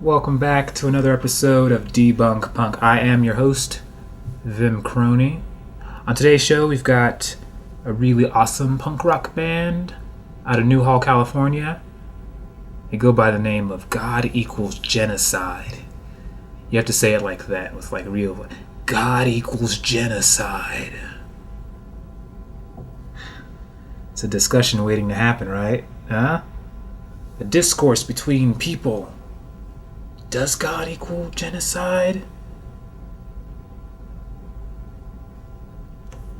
Welcome back to another episode of DEBUNK Punk. I am your host, Vim Crony. On today's show, we've got a really awesome punk rock band out of Newhall, California. They go by the name of God Equals Genocide. You have to say it like that, with like real God Equals Genocide. It's a discussion waiting to happen, right? Huh? A discourse between people. Does God equal genocide?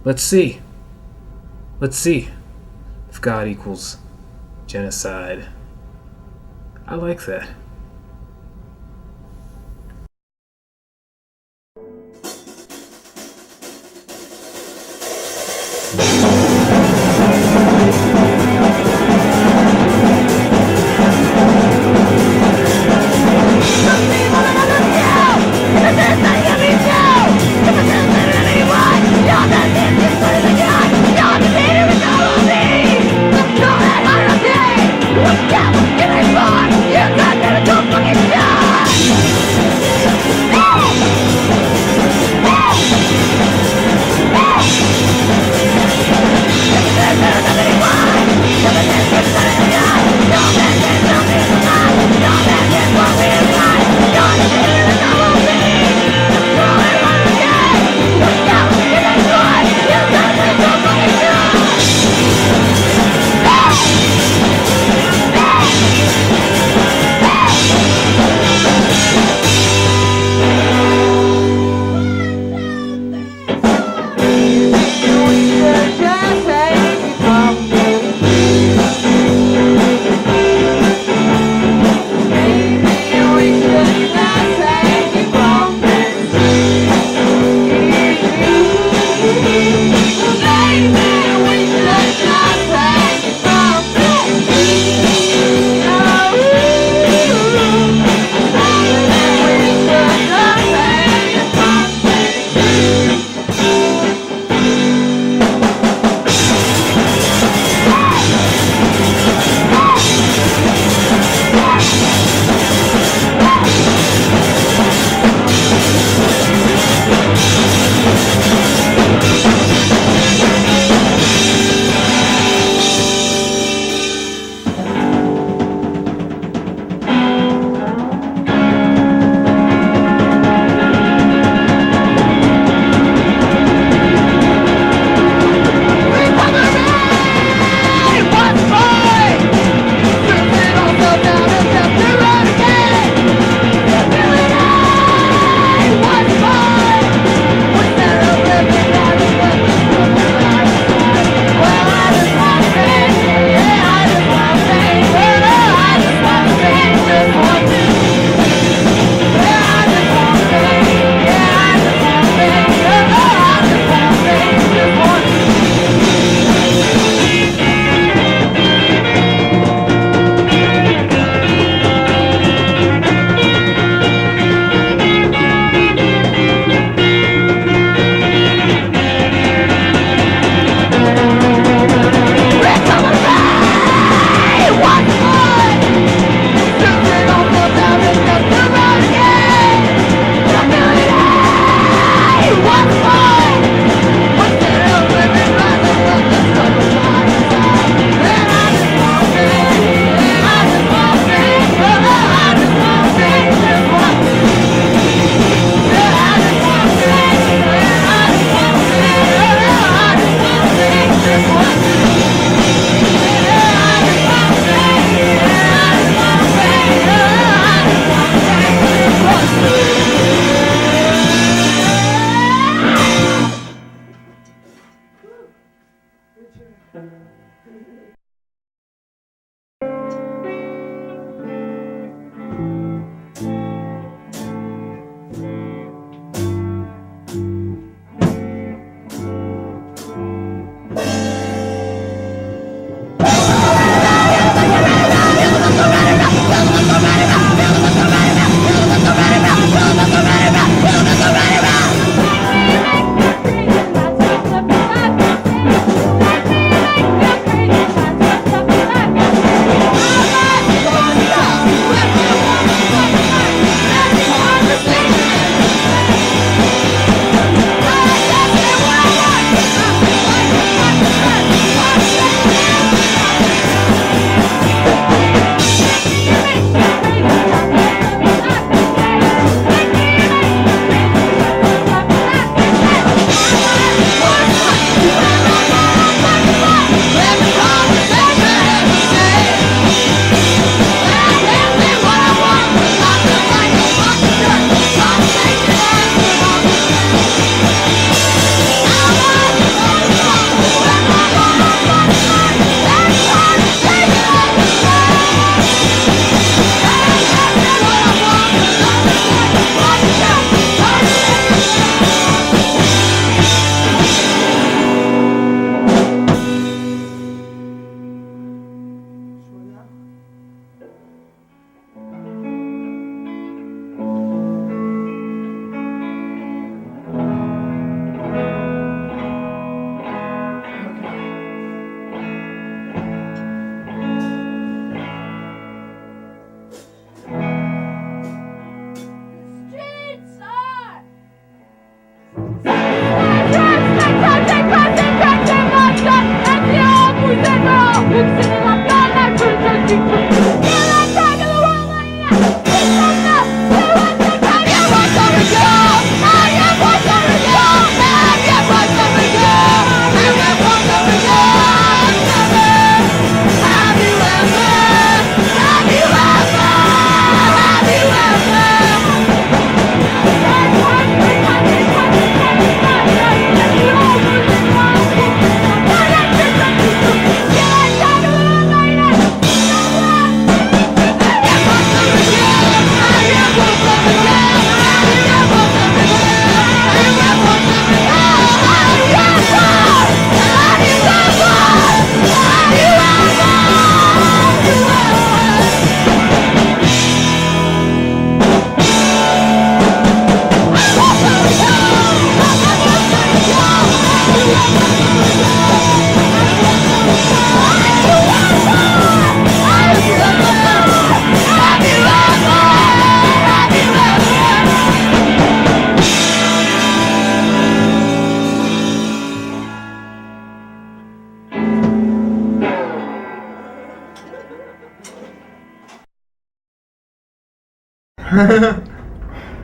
Let's see. Let's see if God equals genocide. I like that.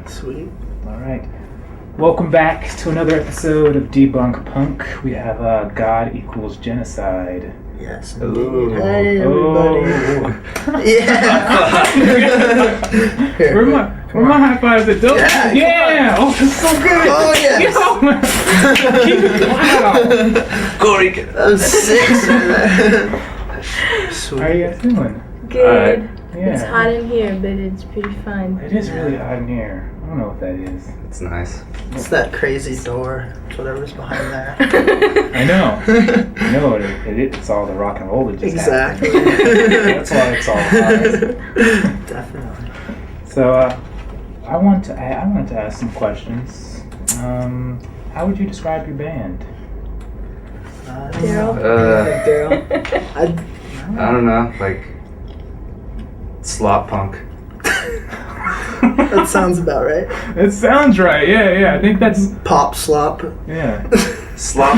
Sweet. All right. Welcome back to another episode of DEBUNK Punk. We have God Equals Genocide. Yes. Ooh. Hey, everybody. Oh. Yeah. Where my high fives at? Yeah. Oh, that's so good. Oh, yes. Keep it loud. Corey. That was 6. Sweet. How are you guys doing? Good. Yeah. It's hot in here, but it's pretty fun. It is really hot in here. I don't know what that is. It's nice. It's that crazy door. It's whatever's behind there. I know. I know what it's all the rock and roll that just Exactly. happened. That's why it's all hot. Definitely. So, I wanted to ask some questions. How would you describe your band? Daryl? Daryl. I don't know, like slop punk. That sounds about right. It sounds right. Yeah. I think that's Pop slop. yeah. Slop.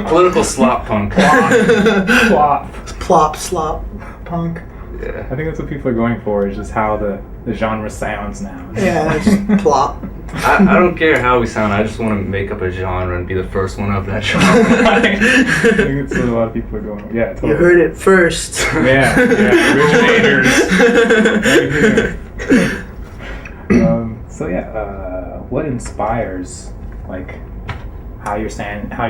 Political slop punk. Plop. Plop slop punk. Yeah. I think that's what people are going for. Is just how the genre sounds now. Yeah, it's just plop. I don't care how we sound. I just want to make up a genre and be the first one of that genre. I think it's what a lot of people are going. Yeah, totally. You heard it first. Yeah. Originators. What inspires like how you're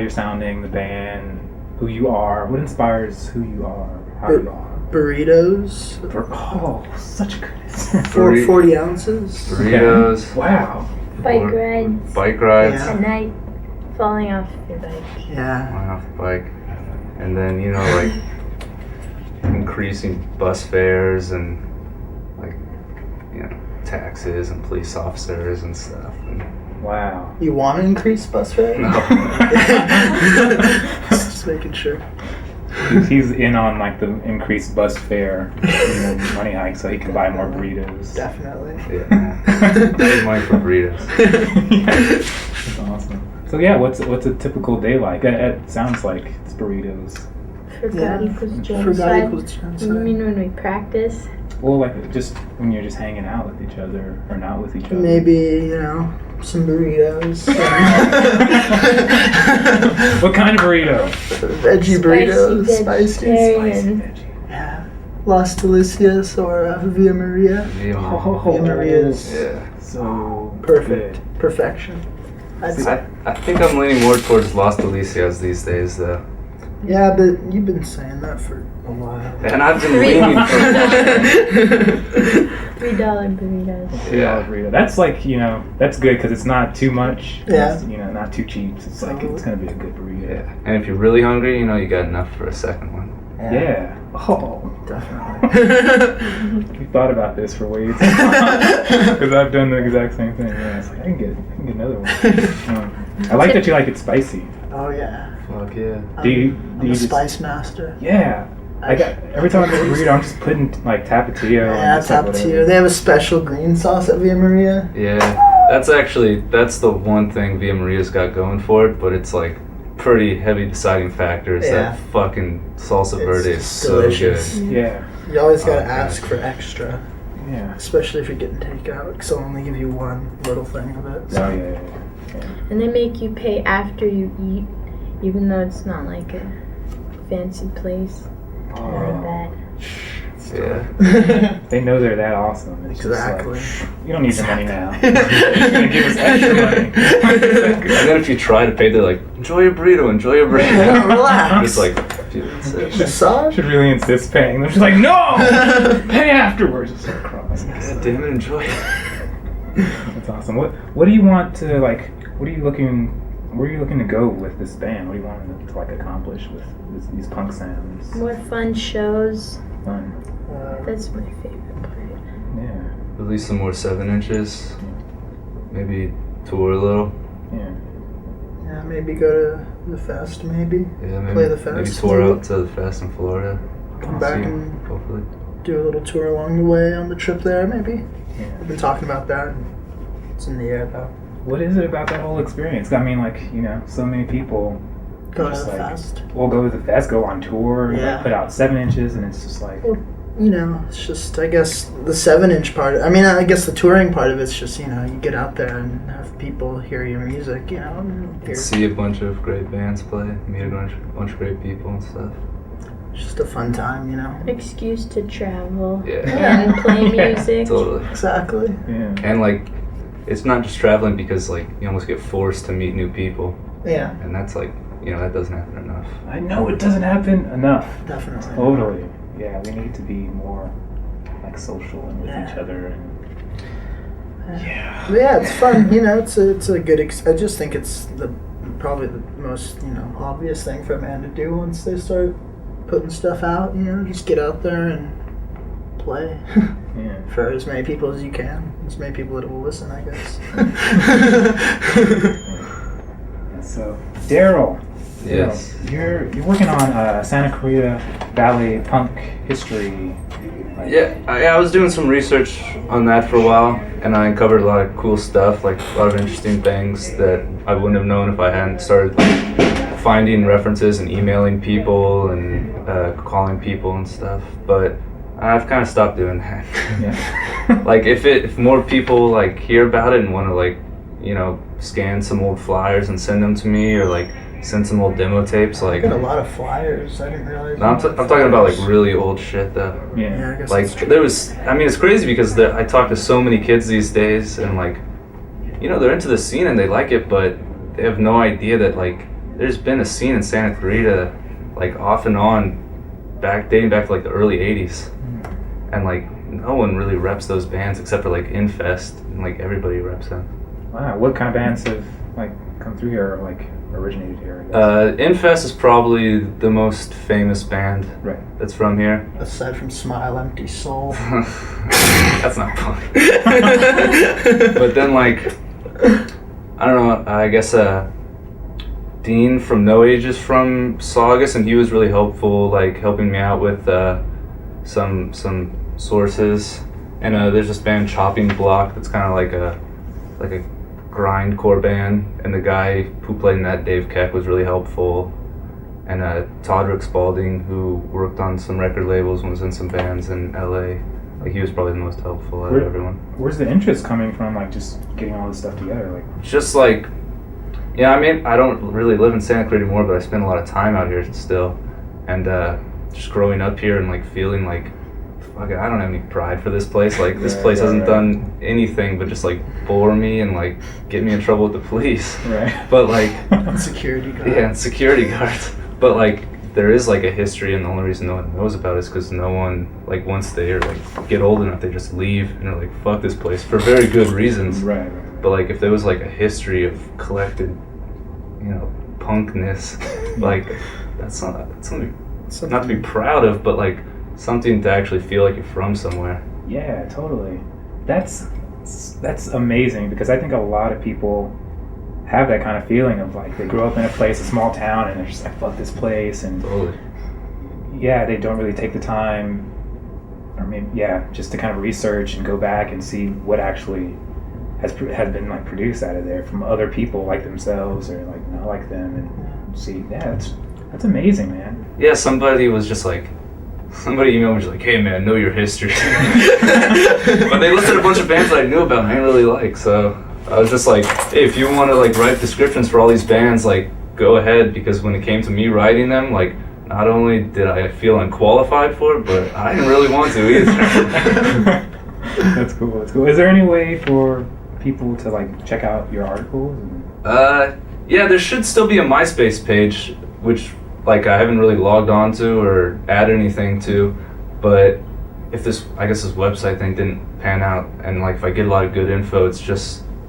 sounding, the band, who you are? What inspires who you are, how you are? Burritos. Such a good. 40 ounces. Burritos. Wow. Bike rides Bike rides. Yeah. at night, falling off your bike. Yeah. Went off the bike. And then, like increasing bus fares and taxes and police officers and stuff. And Wow. You want to increase bus fare? no. Just making sure. He's in on like the increased bus fare, money hike, so he can buy more burritos. Definitely. Yeah. I need money for burritos. That's awesome. So yeah, what's a typical day like? It sounds like it's burritos. Forgot Yeah. equals Forgot genocide. equals genocide. You mean when we practice? Well, like just when you're just hanging out with each other or not with each other. Maybe, some burritos. What kind of burrito? Veggie burritos. Spicy. vegetarian. Yeah. Las Delicias or Via Maria. Via Maria's. Yeah. So Perfect. good. Perfection. I'd say. I think I'm leaning more towards Las Delicias these days, though. Yeah, but you've been saying that for a while. And I've been leaning for $3 burritos. Yeah. Burrito. That's like, that's good because it's not too much. Yeah. It's, not too cheap. It's like, it's going to be a good burrito. Yeah. And if you're really hungry, you got enough for a second one. Yeah. Oh. Definitely. We thought about this for way too long because I've done the exact same thing. Yeah, it's like I can get another one. I like that you like it spicy. Oh, yeah. Fuck yeah. I'm a spice master. Yeah. Every time I make a burrito, I'm just putting like Tapatio. Yeah, and just, like, Tapatio. whatever. They have a special green sauce at Via Maria. Yeah. That's the one thing Via Maria's got going for it, but it's like pretty heavy deciding factor is Yeah. that fucking salsa verde is It's so delicious. good. Yeah. You always gotta Oh, ask God. for extra, Yeah. especially if you're getting takeout, because they'll only give you one little thing of it. Oh yeah. And they make you pay after you eat, even though it's not like a fancy place. Very bad. Yeah. They know they're that awesome. It's Exactly. just like, you don't need your money now. You're gonna give us extra money. And then if you try to pay, they're like, enjoy your burrito, enjoy your burrito. Yeah, relax. It's like, dude, that's it. Massage? Should really insist paying. They're just like, no, pay afterwards. It's like cross. God damn it, enjoy it. That's awesome. What do you want to like? Where are you looking to go with this band? What do you want to like accomplish with these punk sounds? More fun shows. Fun. That's my favorite part. Yeah. Release some more 7 inches. Maybe tour a little. Yeah. Yeah, maybe go to the fest, maybe. Yeah, maybe, Play the fest, maybe tour maybe. out to the fest in Florida. Come back See, and hopefully. do a little tour along the way on the trip there, maybe. Yeah. We've been talking about that. It's in the air, though. What is it about that whole experience? I mean, like, so many people Go to just the like, fest. will go to the fest, go on tour, Yeah. like, put out 7 inches, and it's just like, Well, you know, it's just, I guess, the 7-inch part. I mean, I guess the touring part of it's just, you know, you get out there and have people hear your music, you know. See a bunch of great bands play, meet a bunch of great people and stuff. Just a fun time, you know. Excuse to travel. Yeah. And play music. Totally. Exactly. Yeah. And like, it's not just traveling because like you almost get forced to meet new people. Yeah. And that's like, you know, that doesn't happen enough. I know it doesn't happen enough. Definitely. Totally. Yeah, we need to be more like social and with each other. And But yeah, it's fun. You know, it's a good. I just think it's probably the most, you know, obvious thing for a band to do once they start putting stuff out. You know, just get out there and play yeah. for as many people as you can. As many people that will listen, I guess. So, Daryl. Yes. You're working on Santa Clarita Valley punk history. Like, I was doing some research on that for a while, and I uncovered a lot of cool stuff, like a lot of interesting things that I wouldn't have known if I hadn't started finding references and emailing people and calling people and stuff. But I've kind of stopped doing that. Yeah. Like if more people like hear about it and want to like, you know, scan some old flyers and send them to me, or like send some old demo tapes, like. I got a lot of flyers. I didn't realize. No, I'm talking about like really old shit though. Yeah. I guess Like that's true. there was, I mean, it's crazy because I talk to so many kids these days, and like, you know, they're into the scene and they like it, but they have no idea that like there's been a scene in Santa Clarita, like off and on, dating back to like the early '80s, and like no one really reps those bands except for like Infest, and like everybody reps them. Wow. What kind of bands have like come through here or like originated here? I guess? Infest is probably the most famous band Right. that's from here. Aside from Smile, Empty Soul. That's not funny. But then, like, I don't know, I guess Dean from No Age is from Saugus, and he was really helpful, like, helping me out with some sources. And there's this band, Chopping Block, that's kind of like a grindcore band, and the guy who played in that, Dave Keck, was really helpful. And Todrick Spalding, who worked on some record labels and was in some bands in LA, like he was probably the most helpful out of everyone. Where's the interest coming from, like just getting all this stuff together? Like, Just like, yeah, I mean, I don't really live in Santa Clarita anymore, but I spend a lot of time out here still. And just growing up here and like feeling like, fuck it, I don't have any pride for this place. Like this place hasn't done anything but just like bore me and like get me in trouble with the police. right. But like, Security guard. yeah, and security guards. But like, there is like a history, and the only reason no one knows about it is because no one, like once they are like get old enough, they just leave and are like, fuck this place, for very good reasons. Right. But like, if there was like a history of collected, you know, punkness, like that's something not to be proud of, but like something to actually feel like you're from somewhere. Yeah, totally. That's amazing, because I think a lot of people have that kind of feeling of like they grow up in a place, a small town, and they're just like, fuck this place, and Totally. yeah, they don't really take the time, or maybe just to kind of research and go back and see what actually has been like produced out of there from other people like themselves or like not like them, and see, that's amazing, man. Yeah, somebody emailed me just like, hey man, know your history. But they listed a bunch of bands that I knew about and I didn't really like, so I was just like, hey, if you want to like write descriptions for all these bands, like go ahead, because when it came to me writing them, like not only did I feel unqualified for it, but I didn't really want to either. That's cool. Is there any way for people to like check out your articles? Yeah, there should still be a MySpace page, which like I haven't really logged on to or added anything to, but if this website thing didn't pan out, and like if I get a lot of good info,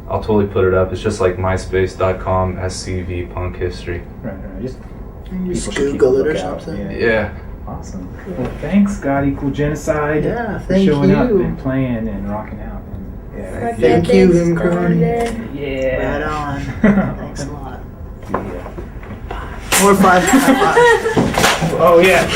I'll totally put it up. It's just like myspace.com SCV punk history. Right. Just People should Google keep a it or lookout. something. Yeah. Awesome. Well, thanks, God Equal Genocide. Yeah, for thank showing up you. and playing and rocking out. Yeah. Thank you, Vim Crony. Yeah. Right on. Thanks a lot. Yeah. Or 5. Oh yeah.